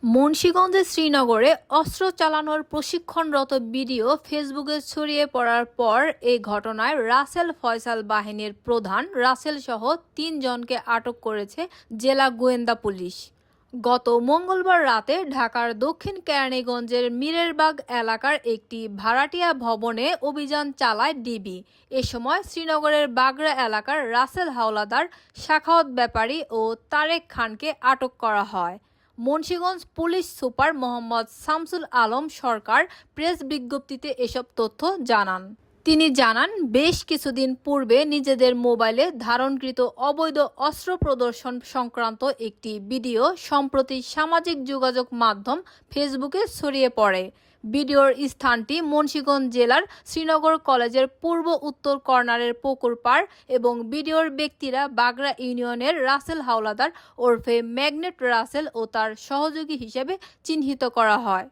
মুন্সিগঞ্জের শ্রীনগরে অস্ত্র চালানোর প্রশিক্ষণরত ভিডিও ফেসবুকে ছড়িয়ে পড়ার পর এই ঘটনায় রাসেল ফয়সাল বাহিনীর প্রধান রাসেল সহ 3 জনকে আটক করেছে জেলা গোয়েন্দা পুলিশ। গত মঙ্গলবার রাতে ঢাকার দক্ষিণ কেরানীগঞ্জের মিরেরবাগ এলাকার একটি ভাড়াটিয়া ভবনে অভিযান চালায় ডিবি। এ সময় শ্রীনগরের বাগড়া এলাকার রাসেল হাওলাদার, সাখাওয়াত ব্যাপারী ও তারেক খানকে আটক করা হয়। মুন্সিগঞ্জ পুলিশ সুপার মোহাম্মদ শামসুল আলম সরকার প্রেস বিজ্ঞপ্তিতে এসব তথ্য জানান। তিনি জানান, বেশ কিছুদিন পূর্বে নিজেদের মোবাইলে ধারণকৃত অবৈধ অস্ত্র প্রদর্শন সংক্রান্ত একটি ভিডিও সম্প্রতি সামাজিক যোগাযোগ মাধ্যম ফেসবুকে ছড়িয়ে পড়ে। ভিডিওর স্থানটি মুন্সিগঞ্জ জেলার শ্রীনগর কলেজের পূর্ব উত্তর কর্নারের পুকুর পাড় এবং ভিডিওর ব্যক্তিরা বাগড়া ইউনিয়নের রাসেল হাওলাদার ওরফে ম্যাগনেট রাসেল ও তার সহযোগী হিসেবে চিহ্নিত করা হয়।